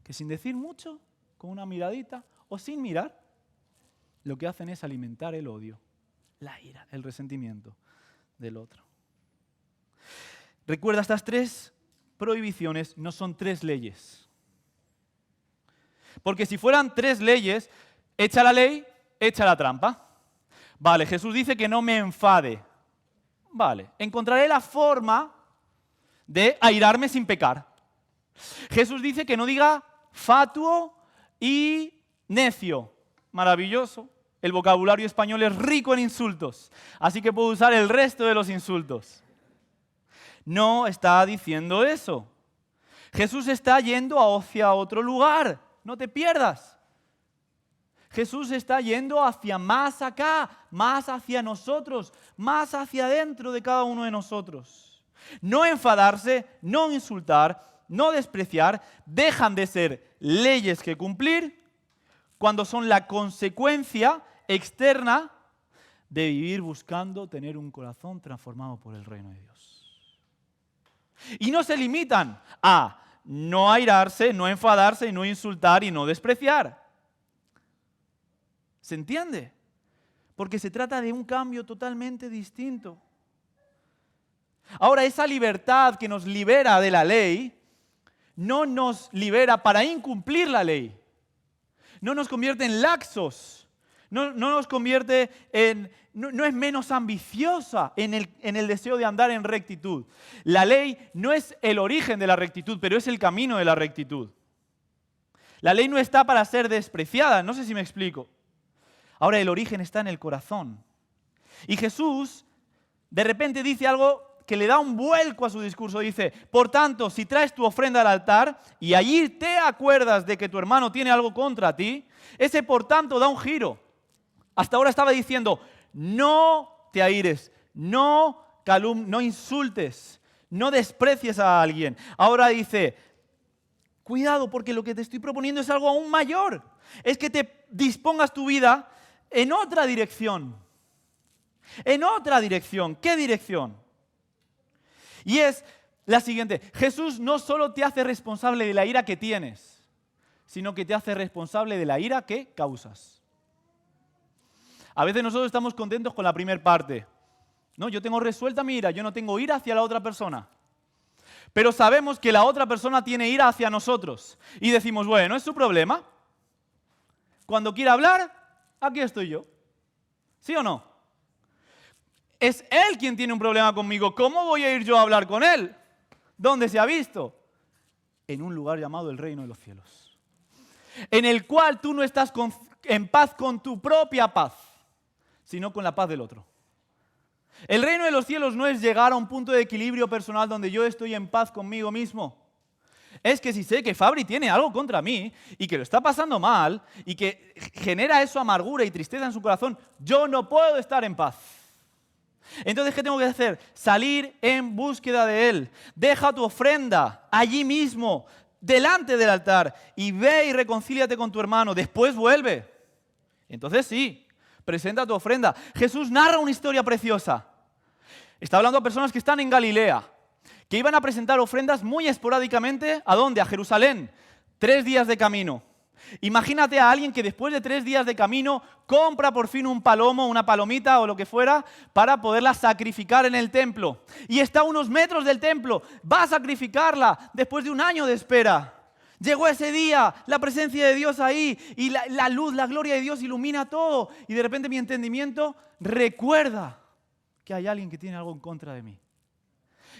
que sin decir mucho, con una miradita o sin mirar, lo que hacen es alimentar el odio, la ira, el resentimiento del otro. Recuerda, estas 3 prohibiciones no son 3 leyes. Porque si fueran 3 leyes, echa la ley, echa la trampa. Vale, Jesús dice que no me enfade. Vale, encontraré la forma de airarme sin pecar. Jesús dice que no diga fatuo y necio. Maravilloso. El vocabulario español es rico en insultos, así que puedo usar el resto de los insultos. No está diciendo eso. Jesús está yendo hacia otro lugar. No te pierdas. Jesús está yendo hacia más acá, más hacia nosotros, más hacia adentro de cada uno de nosotros. No enfadarse, no insultar, no despreciar, dejan de ser leyes que cumplir cuando son la consecuencia externa de vivir buscando tener un corazón transformado por el reino de Dios. Y no se limitan a no airarse, no enfadarse, no insultar y no despreciar. ¿Se entiende? Porque se trata de un cambio totalmente distinto. Ahora, esa libertad que nos libera de la ley, no nos libera para incumplir la ley. No nos convierte en laxos. No nos convierte en... No es menos ambiciosa en el deseo de andar en rectitud. La ley no es el origen de la rectitud, pero es el camino de la rectitud. La ley no está para ser despreciada, no sé si me explico. Ahora, el origen está en el corazón. Y Jesús de repente dice algo que le da un vuelco a su discurso. Dice, por tanto, si traes tu ofrenda al altar y allí te acuerdas de que tu hermano tiene algo contra ti, ese por tanto da un giro. Hasta ahora estaba diciendo, no te aires, no insultes, no desprecies a alguien. Ahora dice, cuidado porque lo que te estoy proponiendo es algo aún mayor. Es que te dispongas tu vida en otra dirección. En otra dirección. ¿Qué dirección? Y es la siguiente. Jesús no solo te hace responsable de la ira que tienes, sino que te hace responsable de la ira que causas. A veces nosotros estamos contentos con la primera parte. No, yo tengo resuelta mi ira, yo no tengo ira hacia la otra persona. Pero sabemos que la otra persona tiene ira hacia nosotros. Y decimos, bueno, es su problema. Cuando quiera hablar, aquí estoy yo. ¿Sí o no? Es él quien tiene un problema conmigo. ¿Cómo voy a ir yo a hablar con él? ¿Dónde se ha visto? En un lugar llamado el reino de los cielos. En el cual tú no estás en paz con tu propia paz, sino con la paz del otro. El reino de los cielos no es llegar a un punto de equilibrio personal donde yo estoy en paz conmigo mismo. Es que si sé que Fabri tiene algo contra mí y que lo está pasando mal y que genera eso amargura y tristeza en su corazón, yo no puedo estar en paz. Entonces, ¿qué tengo que hacer? Salir en búsqueda de Él. Deja tu ofrenda allí mismo, delante del altar, y ve y reconcíliate con tu hermano. Después vuelve. Entonces sí, presenta tu ofrenda. Jesús narra una historia preciosa. Está hablando a personas que están en Galilea, que iban a presentar ofrendas muy esporádicamente. ¿A dónde? A Jerusalén. 3 días de camino. Imagínate a alguien que después de 3 días de camino compra por fin un palomo, una palomita o lo que fuera para poderla sacrificar en el templo. Y está a unos metros del templo, va a sacrificarla después de 1 año de espera. Llegó ese día, la presencia de Dios ahí y la luz, la gloria de Dios ilumina todo. Y de repente mi entendimiento recuerda que hay alguien que tiene algo en contra de mí.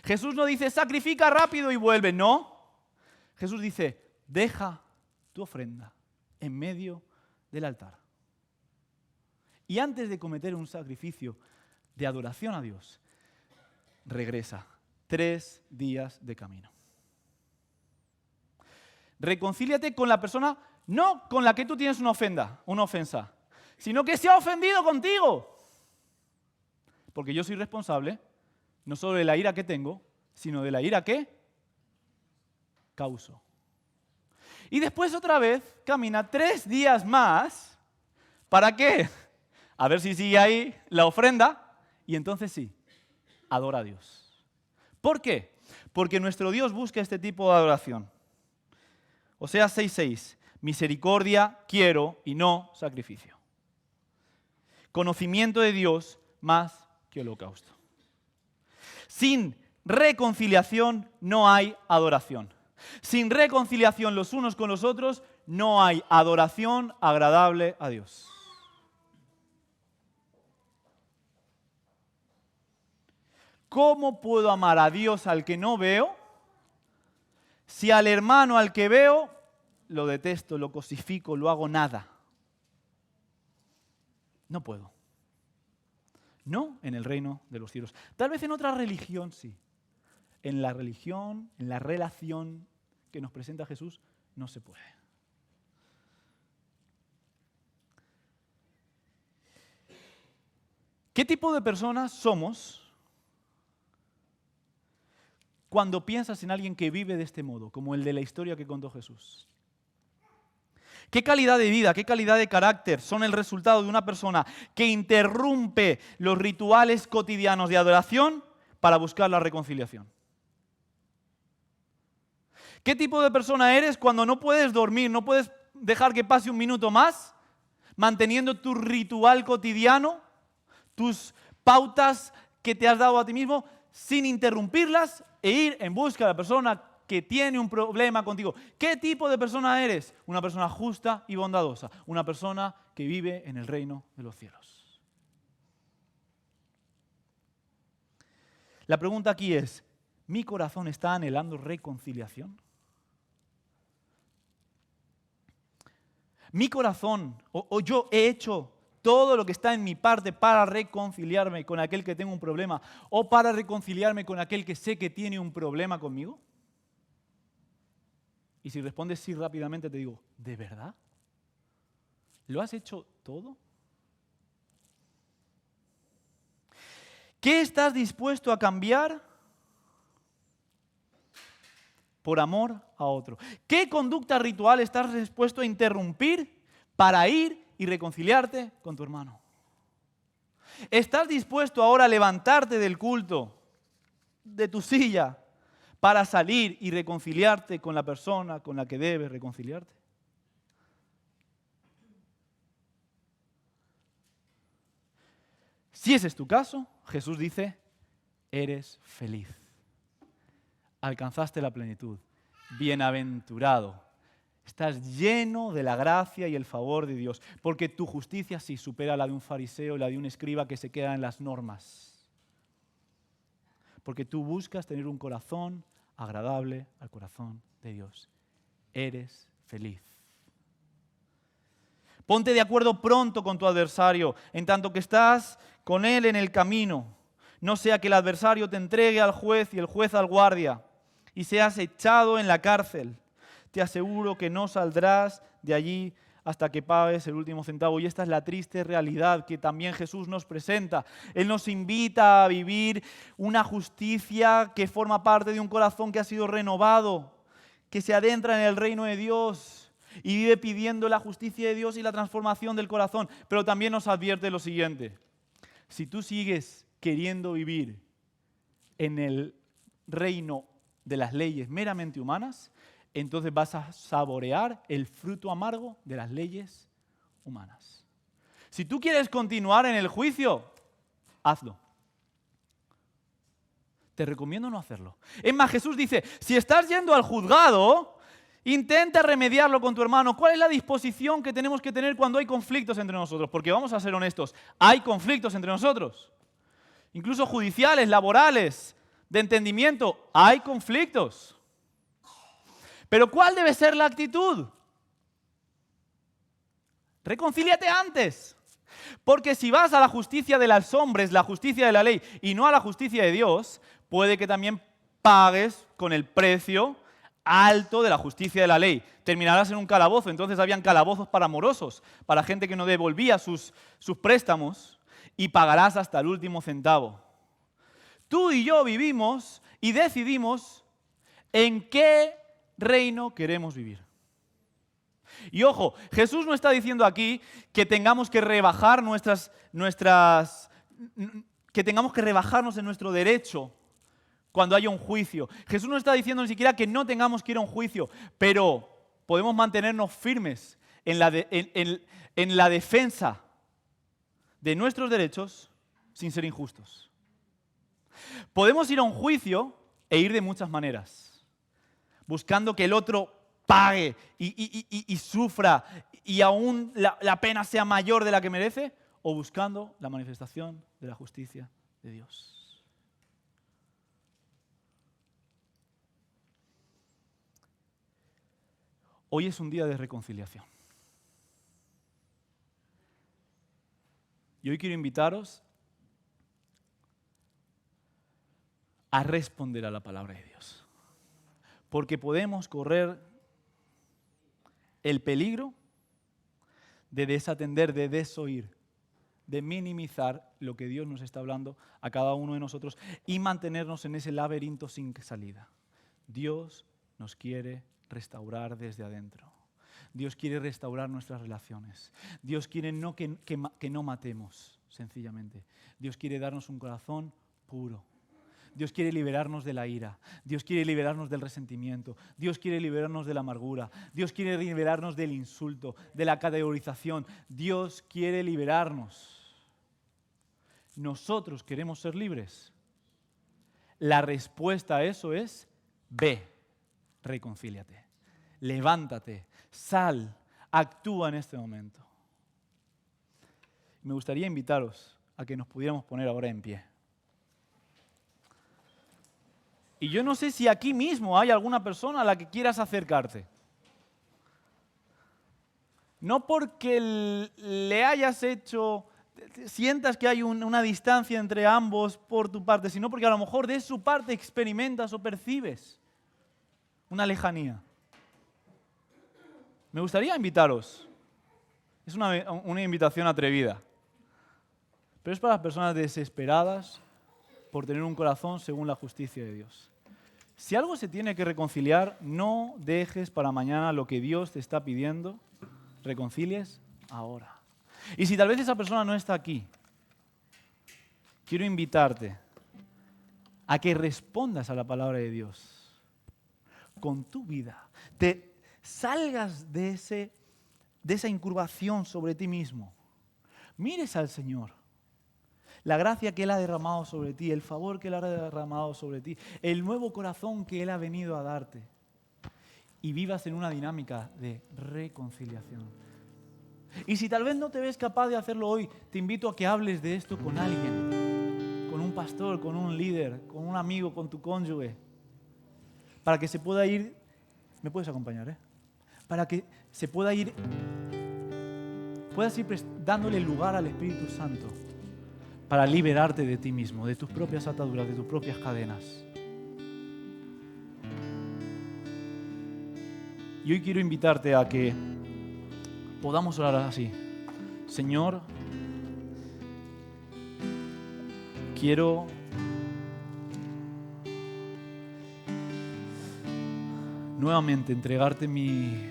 Jesús no dice, sacrifica rápido y vuelve. No. Jesús dice, deja tu ofrenda en medio del altar. Y antes de cometer un sacrificio de adoración a Dios, regresa 3 días de camino. Reconcíliate con la persona, no con la que tú tienes una ofensa, sino que se ha ofendido contigo. Porque yo soy responsable no solo de la ira que tengo, sino de la ira que causo. Y después otra vez camina 3 días más. ¿Para qué? A ver si sigue ahí la ofrenda. Y entonces sí, adora a Dios. ¿Por qué? Porque nuestro Dios busca este tipo de adoración. Oseas 6:6. Misericordia quiero y no sacrificio. Conocimiento de Dios más que holocausto. Sin reconciliación no hay adoración. Sin reconciliación los unos con los otros, no hay adoración agradable a Dios. ¿Cómo puedo amar a Dios al que no veo si al hermano al que veo lo detesto, lo cosifico, lo hago nada? No puedo. No en el reino de los cielos. Tal vez en otra religión sí. En la religión, en la relación que nos presenta Jesús, no se puede. ¿Qué tipo de personas somos cuando piensas en alguien que vive de este modo, como el de la historia que contó Jesús? ¿Qué calidad de vida, qué calidad de carácter son el resultado de una persona que interrumpe los rituales cotidianos de adoración para buscar la reconciliación? ¿Qué tipo de persona eres cuando no puedes dormir, no puedes dejar que pase 1 minuto más, manteniendo tu ritual cotidiano, tus pautas que te has dado a ti mismo, sin interrumpirlas e ir en busca de la persona que tiene un problema contigo? ¿Qué tipo de persona eres? Una persona justa y bondadosa, una persona que vive en el reino de los cielos. La pregunta aquí es, ¿mi corazón está anhelando reconciliación? Mi corazón, o yo he hecho todo lo que está en mi parte para reconciliarme con aquel que tengo un problema, o para reconciliarme con aquel que sé que tiene un problema conmigo. Y si respondes sí rápidamente, te digo, ¿de verdad? ¿Lo has hecho todo? ¿Qué estás dispuesto a cambiar por amor a otro? ¿Qué conducta ritual estás dispuesto a interrumpir para ir y reconciliarte con tu hermano? ¿Estás dispuesto ahora a levantarte del culto, de tu silla, para salir y reconciliarte con la persona con la que debes reconciliarte? Si ese es tu caso, Jesús dice, eres feliz. Alcanzaste la plenitud. Bienaventurado. Estás lleno de la gracia y el favor de Dios, porque tu justicia sí supera la de un fariseo y la de un escriba que se queda en las normas. Porque tú buscas tener un corazón agradable al corazón de Dios. Eres feliz. Ponte de acuerdo pronto con tu adversario, en tanto que estás con él en el camino. No sea que el adversario te entregue al juez y el juez al guardia, y seas echado en la cárcel. Te aseguro que no saldrás de allí hasta que pagues el último centavo. Y esta es la triste realidad que también Jesús nos presenta. Él nos invita a vivir una justicia que forma parte de un corazón que ha sido renovado, que se adentra en el reino de Dios y vive pidiendo la justicia de Dios y la transformación del corazón. Pero también nos advierte lo siguiente: si tú sigues queriendo vivir en el reino de las leyes meramente humanas, entonces vas a saborear el fruto amargo de las leyes humanas. Si tú quieres continuar en el juicio, hazlo. Te recomiendo no hacerlo. Es más, Jesús dice, si estás yendo al juzgado, intenta remediarlo con tu hermano. ¿Cuál es la disposición que tenemos que tener cuando hay conflictos entre nosotros? Porque vamos a ser honestos, hay conflictos entre nosotros. Incluso judiciales, laborales, de entendimiento, hay conflictos. Pero ¿cuál debe ser la actitud? Reconcíliate antes. Porque si vas a la justicia de los hombres, la justicia de la ley, y no a la justicia de Dios, puede que también pagues con el precio alto de la justicia de la ley. Terminarás en un calabozo. Entonces habían calabozos para morosos, para gente que no devolvía sus préstamos, y pagarás hasta el último centavo. Tú y yo vivimos y decidimos en qué reino queremos vivir. Y ojo, Jesús no está diciendo aquí que tengamos que rebajar que tengamos que rebajarnos en nuestro derecho cuando haya un juicio. Jesús no está diciendo ni siquiera que no tengamos que ir a un juicio, pero podemos mantenernos firmes en la defensa de nuestros derechos sin ser injustos. Podemos ir a un juicio e ir de muchas maneras, buscando que el otro pague y sufra y aún la pena sea mayor de la que merece, o buscando la manifestación de la justicia de Dios. Hoy es un día de reconciliación. Y hoy quiero invitaros a responder a la palabra de Dios. Porque podemos correr el peligro de desatender, de desoír, de minimizar lo que Dios nos está hablando a cada uno de nosotros y mantenernos en ese laberinto sin salida. Dios nos quiere restaurar desde adentro. Dios quiere restaurar nuestras relaciones. Dios quiere que no matemos, sencillamente. Dios quiere darnos un corazón puro. Dios quiere liberarnos de la ira. Dios quiere liberarnos del resentimiento. Dios quiere liberarnos de la amargura. Dios quiere liberarnos del insulto, de la categorización. Dios quiere liberarnos. Nosotros queremos ser libres. La respuesta a eso es: ve, reconcíliate, levántate, sal, actúa en este momento. Me gustaría invitaros a que nos pudiéramos poner ahora en pie. Y yo no sé si aquí mismo hay alguna persona a la que quieras acercarte. No porque le hayas hecho, sientas que hay una distancia entre ambos por tu parte, sino porque a lo mejor de su parte experimentas o percibes una lejanía. Me gustaría invitaros. Es una invitación atrevida. Pero es para las personas desesperadas por tener un corazón según la justicia de Dios. Si algo se tiene que reconciliar, no dejes para mañana lo que Dios te está pidiendo. Reconcilies ahora. Y si tal vez esa persona no está aquí, quiero invitarte a que respondas a la palabra de Dios con tu vida. Te salgas de esa incurvación sobre ti mismo. Mires al Señor. La gracia que Él ha derramado sobre ti, el favor que Él ha derramado sobre ti, el nuevo corazón que Él ha venido a darte. Y vivas en una dinámica de reconciliación. Y si tal vez no te ves capaz de hacerlo hoy, te invito a que hables de esto con alguien, con un pastor, con un líder, con un amigo, con tu cónyuge, para que se pueda ir, ¿me puedes acompañar? Para que se puedas ir dándole lugar al Espíritu Santo para liberarte de ti mismo, de tus propias ataduras, de tus propias cadenas. Y hoy quiero invitarte a que podamos orar así. Señor, quiero nuevamente entregarte mi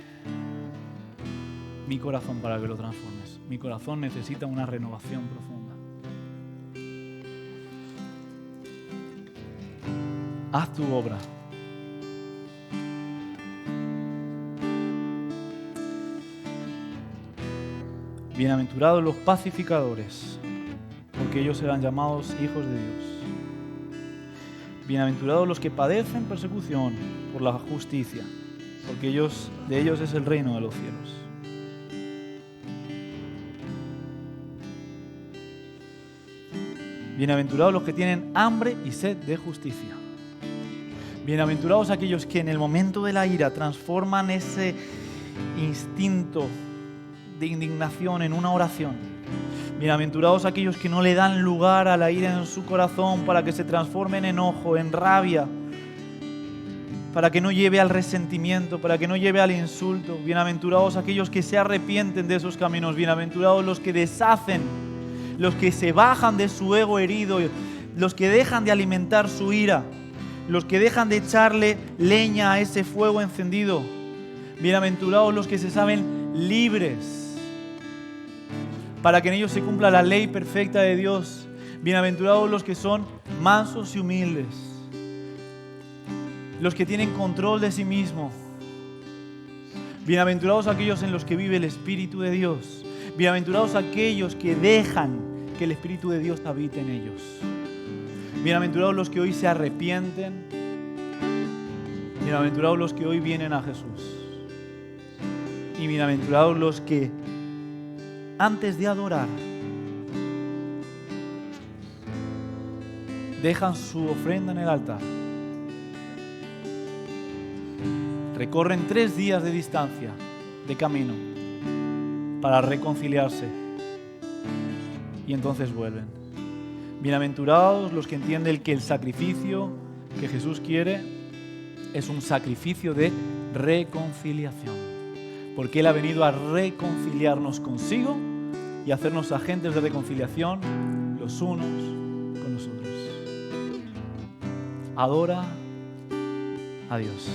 corazón para que lo transformes. Mi corazón necesita una renovación profunda. Haz tu obra. Bienaventurados los pacificadores, porque ellos serán llamados hijos de Dios. Bienaventurados los que padecen persecución por la justicia, porque de ellos es el reino de los cielos. Bienaventurados los que tienen hambre y sed de justicia. Bienaventurados aquellos que en el momento de la ira transforman ese instinto de indignación en una oración. Bienaventurados aquellos que no le dan lugar a la ira en su corazón para que se transforme en enojo, en rabia, para que no lleve al resentimiento, para que no lleve al insulto. Bienaventurados aquellos que se arrepienten de esos caminos. Bienaventurados los que deshacen, los que se bajan de su ego herido, los que dejan de alimentar su ira, los que dejan de echarle leña a ese fuego encendido. Bienaventurados los que se saben libres, para que en ellos se cumpla la ley perfecta de Dios. Bienaventurados los que son mansos y humildes, los que tienen control de sí mismos. Bienaventurados aquellos en los que vive el Espíritu de Dios. Bienaventurados aquellos que dejan que el Espíritu de Dios habite en ellos. Bienaventurados los que hoy se arrepienten. Bienaventurados los que hoy vienen a Jesús. Y bienaventurados los que antes de adorar dejan su ofrenda en el altar. Recorren 3 días de distancia, de camino, para reconciliarse. Y entonces vuelven. Bienaventurados los que entienden que el sacrificio que Jesús quiere es un sacrificio de reconciliación. Porque Él ha venido a reconciliarnos consigo y hacernos agentes de reconciliación los unos con los otros. Adora a Dios.